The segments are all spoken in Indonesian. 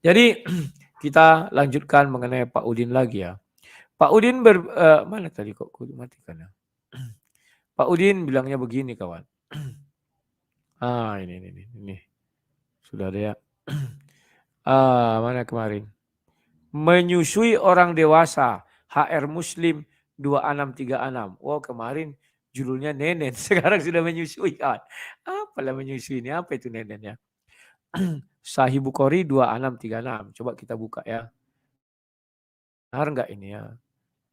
Jadi kita lanjutkan mengenai Pak Udin lagi ya. Pak Udin mana tadi kok kudu matikan ya? Pak Udin bilangnya begini kawan. Ini. Sudah ada ya. Mana kemarin? Menyusui orang dewasa. HR Muslim 2636. Oh kemarin judulnya nenen. Sekarang sudah menyusui kawan. Apalah menyusui ini? Apa itu nenen ya? Sahih Bukhari 2636. Coba kita buka ya. Benar enggak ini ya?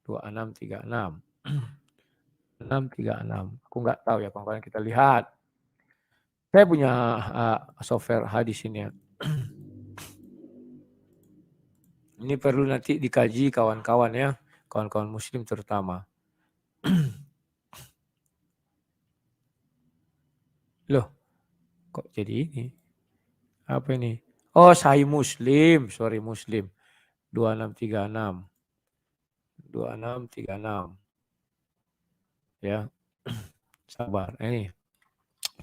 2636. 636. Aku nggak tahu ya kawan-kawan, kita lihat. Saya punya software hadis ini ya. Ini perlu nanti dikaji kawan-kawan ya. Kawan-kawan muslim terutama. Loh, kok jadi ini? Apa ini? Oh, Sahih Muslim. Sorry, Muslim. 2636. 2636. Ya. Sabar. Ini.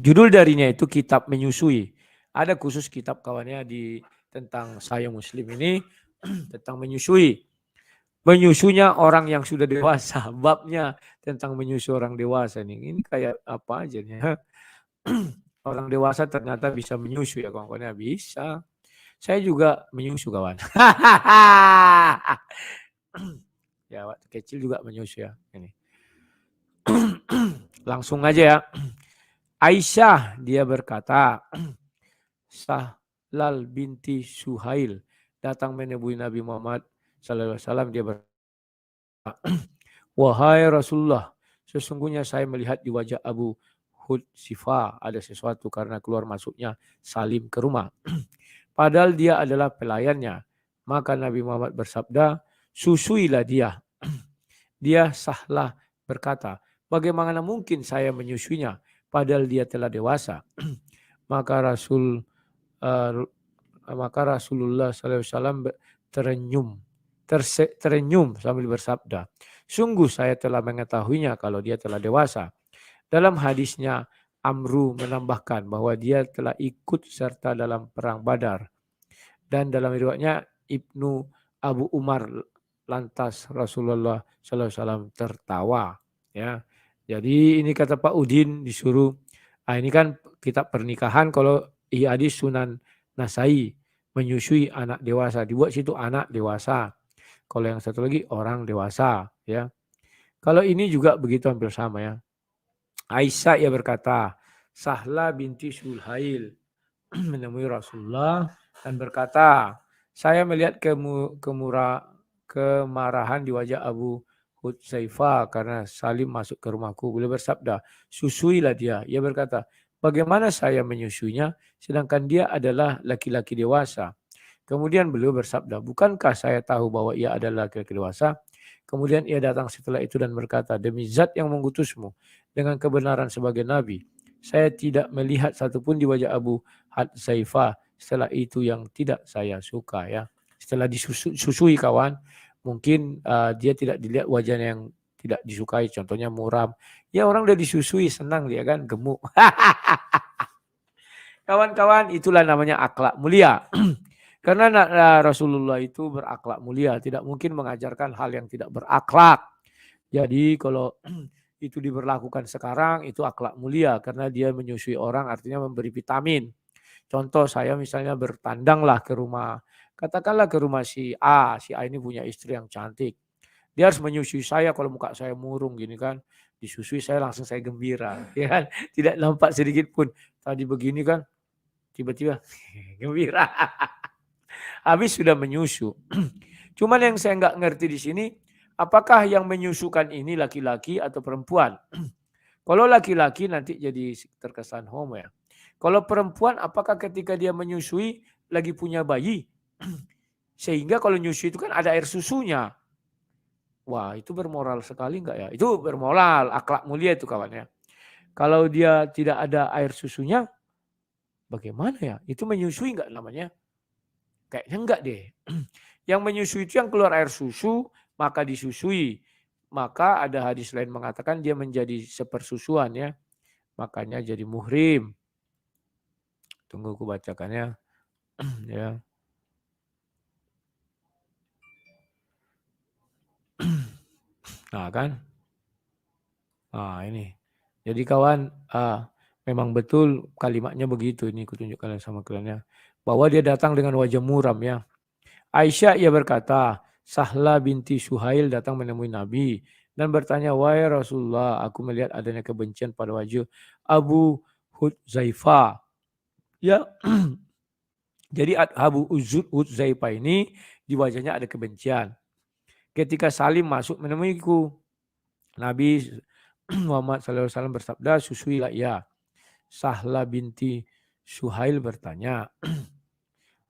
Judul darinya itu Kitab Menyusui. Ada khusus kitab kawannya di tentang Sahih Muslim ini. Tentang menyusui. Menyusunya orang yang sudah dewasa. Babnya tentang menyusu orang dewasa nih. Ini kayak apa aja nih. Orang dewasa ternyata bisa menyusu ya kawan-kawannya. Bisa. Saya juga menyusu kawan. Ya waktu kecil juga menyusu ya. Ini. Langsung aja ya. Aisyah dia berkata. Sahlal binti Suhail datang menemui Nabi Muhammad sallallahu alaihi wasallam. Dia berkata, wahai Rasulullah, sesungguhnya saya melihat di wajah Abu Hudzifah ada sesuatu karena keluar masuknya Salim ke rumah. Padahal dia adalah pelayannya. Maka Nabi Muhammad bersabda, susuilah dia. Dia Sahlah berkata, bagaimana mungkin saya menyusuinya padahal dia telah dewasa. Maka Rasulullah SAW terenyum sambil bersabda, sungguh saya telah mengetahuinya kalau dia telah dewasa. Dalam hadisnya Amru menambahkan bahwa dia telah ikut serta dalam perang Badar. Dan dalam riwayatnya Ibnu Abu Umar, lantas Rasulullah SAW tertawa. Ya, jadi ini kata Pak Udin disuruh. Ini kan kitab pernikahan, kalau hadis Sunan Nasai menyusui anak dewasa, dibuat situ anak dewasa. Kalau yang satu lagi orang dewasa, ya. Kalau ini juga begitu hampir sama ya. Aisyah ia berkata, Sahla binti Sulhail menemui Rasulullah dan berkata, saya melihat kemarahan di wajah Abu Hudzaifah karena Salim masuk ke rumahku. Beliau bersabda, susuilah dia. Ia berkata, bagaimana saya menyusuinya sedangkan dia adalah laki-laki dewasa. Kemudian beliau bersabda, bukankah saya tahu bahwa ia adalah laki-laki dewasa? Kemudian ia datang setelah itu dan berkata, demi zat yang mengutusmu dengan kebenaran sebagai nabi, saya tidak melihat satupun di wajah Abu Hudzaifah setelah itu yang tidak saya suka ya. Setelah disusui kawan, mungkin dia tidak dilihat wajahnya yang tidak disukai, contohnya muram. Ya orang udah disusui senang dia kan, gemuk. Kawan-kawan, itulah namanya akhlak mulia. Karena Rasulullah itu berakhlak mulia, tidak mungkin mengajarkan hal yang tidak berakhlak. Jadi kalau itu diberlakukan sekarang, itu akhlak mulia karena dia menyusui orang, artinya memberi vitamin. Contoh saya misalnya bertandanglah ke rumah, katakanlah ke rumah si A ini punya istri yang cantik. Dia harus menyusui saya kalau muka saya murung gini kan, disusui saya langsung saya gembira, ya kan? Tidak nampak sedikit pun tadi begini kan, tiba-tiba gembira. Habis sudah menyusu. Cuman yang saya nggak ngerti di sini, apakah yang menyusukan ini laki-laki atau perempuan? Kalau laki-laki nanti jadi terkesan homo ya. Kalau perempuan, apakah ketika dia menyusui lagi punya bayi? Sehingga kalau nyusui itu kan ada air susunya. Wah, itu bermoral sekali enggak ya? Itu bermoral, akhlak mulia itu kawan ya. Kalau dia tidak ada air susunya, bagaimana ya? Itu menyusui enggak namanya? Kayaknya enggak deh. Yang menyusui itu yang keluar air susu, maka disusui. Maka ada hadis lain mengatakan dia menjadi sepersusuan ya. Makanya jadi muhrim. Tunggu aku bacakannya. Ya. Nah kan, nah ini. Jadi kawan, memang betul kalimatnya begitu. Ini kutunjukkan sama kalian ya. Bahwa dia datang dengan wajah muram ya. Aisyah ia berkata, Sahla binti Suhail datang menemui Nabi dan bertanya, wahai Rasulullah, aku melihat adanya kebencian pada wajah Abu Hudzaifah. Ya, jadi Abu Hudzaifah ini di wajahnya ada kebencian. Ketika Salim masuk menemuiku, Nabi Muhammad SAW bersabda, susuilah ia. Sahla binti Suhail bertanya,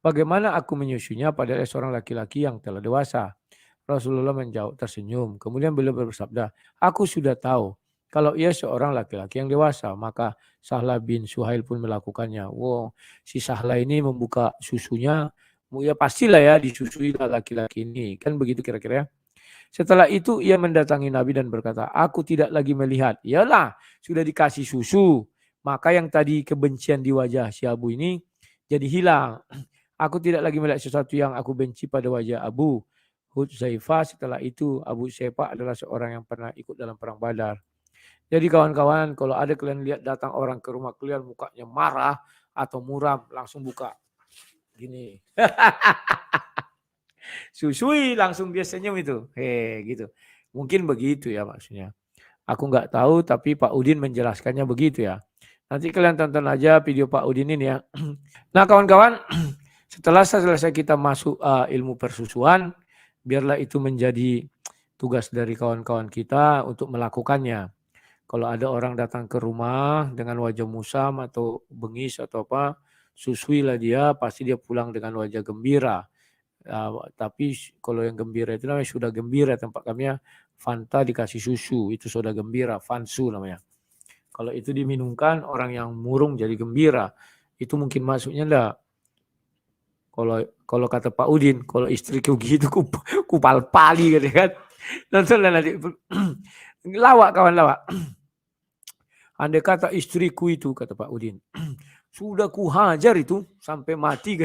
bagaimana aku menyusunya padahal seorang laki-laki yang telah dewasa? Rasulullah menjawab tersenyum. Kemudian beliau bersabda, aku sudah tahu kalau ia seorang laki-laki yang dewasa. Maka Sahla bin Suhail pun melakukannya. Wow, si Sahla ini membuka susunya. Ya pastilah ya disusui laki-laki ini. Kan begitu kira-kira ya. Setelah itu ia mendatangi Nabi dan berkata, aku tidak lagi melihat. Iyalah, sudah dikasih susu. Maka yang tadi kebencian di wajah si Abu ini jadi hilang. Aku tidak lagi melihat sesuatu yang aku benci pada wajah Abu Hudzaifah. Setelah itu Abu Hudzaifah adalah seorang yang pernah ikut dalam perang Badar. Jadi kawan-kawan, kalau ada kalian lihat datang orang ke rumah kalian mukanya marah atau muram, langsung buka gini. Susui langsung dia senyum itu. Gitu. Mungkin begitu ya maksudnya. Aku nggak tahu tapi Pak Udin menjelaskannya begitu ya. Nanti kalian tonton aja video Pak Udin ini ya. Nah kawan-kawan, setelah selesai kita masuk ilmu persusuan, biarlah itu menjadi tugas dari kawan-kawan kita untuk melakukannya. Kalau ada orang datang ke rumah dengan wajah musam atau bengis atau apa, susuilah dia, pasti dia pulang dengan wajah gembira. Tapi kalau yang gembira itu namanya sudah gembira, tempat kami ya, Fanta dikasih susu, itu sudah gembira, Fansu namanya. Kalau itu diminumkan, orang yang murung jadi gembira. Itu mungkin masuknya enggak. Kalau kata Pak Udin, kalau istriku gitu kupal pali gitu kan. Nontonlah nanti. Lawak kawan lawak. Andai kata istriku itu, kata Pak Udin, sudah kuhajar itu sampai mati.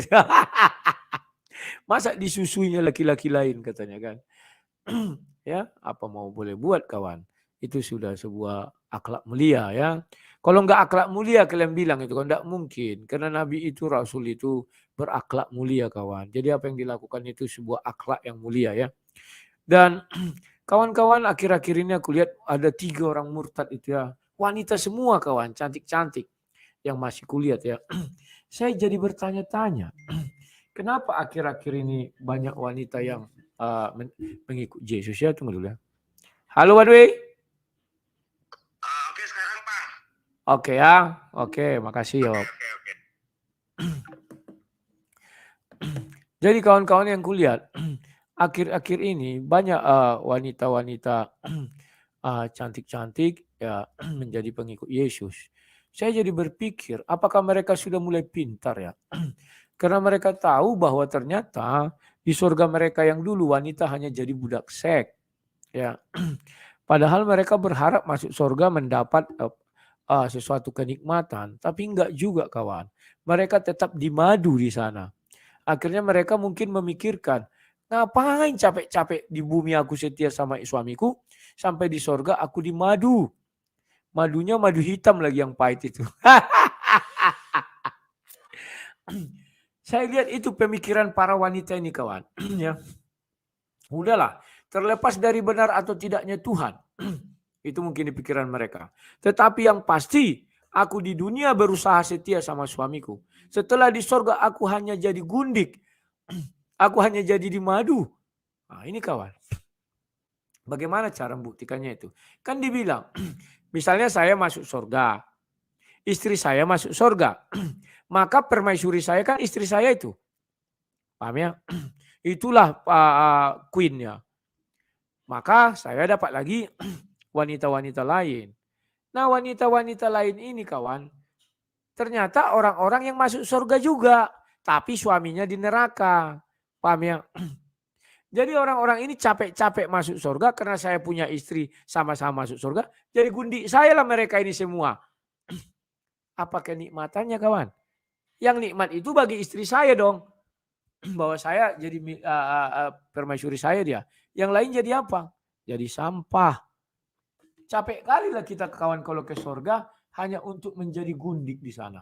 Masa disusuinya laki-laki lain katanya kan. Ya, apa mau boleh buat kawan. Itu sudah sebuah akhlak mulia ya. Kalau enggak akhlak mulia kalian bilang itu kan enggak mungkin. Karena Nabi itu, Rasul itu berakhlak mulia kawan. Jadi apa yang dilakukan itu sebuah akhlak yang mulia ya. Dan kawan-kawan akhir-akhir ini aku lihat ada 3 orang murtad itu ya. Wanita semua kawan, cantik-cantik. Yang masih kulihat ya. Saya jadi bertanya-tanya. Kenapa akhir-akhir ini banyak wanita yang mengikut Yesus ya? Tunggu dulu ya. Halo Wadwi. Oke sekarang Pak. Oke ya. Oke, makasih ya. Oke. Jadi kawan-kawan yang kulihat, akhir-akhir ini banyak wanita-wanita cantik-cantik ya menjadi pengikut Yesus. Saya jadi berpikir, apakah mereka sudah mulai pintar ya? Karena mereka tahu bahwa ternyata di surga mereka yang dulu wanita hanya jadi budak seks. Ya. Padahal mereka berharap masuk surga mendapat sesuatu kenikmatan, tapi enggak juga kawan. Mereka tetap dimadu di sana. Akhirnya mereka mungkin memikirkan, ngapain capek-capek di bumi aku setia sama suamiku, sampai di surga aku dimadu. Madunya madu hitam lagi yang pahit itu. Saya lihat itu pemikiran para wanita ini kawan. Ya. Udahlah, terlepas dari benar atau tidaknya Tuhan. Itu mungkin di pikiran mereka. Tetapi yang pasti, aku di dunia berusaha setia sama suamiku. Setelah di sorga aku hanya jadi gundik. Aku hanya jadi di madu. Nah ini kawan. Bagaimana cara membuktikannya itu? Kan dibilang, misalnya saya masuk surga. Istri saya masuk surga. Maka permaisuri saya kan istri saya itu. Paham ya? Itulah queen-nya. Maka saya dapat lagi wanita-wanita lain. Nah wanita-wanita lain ini kawan, ternyata orang-orang yang masuk surga juga. Tapi suaminya di neraka. Paham ya? Jadi orang-orang ini capek-capek masuk surga karena saya punya istri sama-sama masuk surga. Jadi gundik saya lah mereka ini semua. Apa kenikmatannya kawan? Yang nikmat itu bagi istri saya dong. Bahwa saya jadi permaisuri saya dia. Yang lain jadi apa? jadi sampah. Capek kali lah kita kawan kalau ke surga hanya untuk menjadi gundik di sana.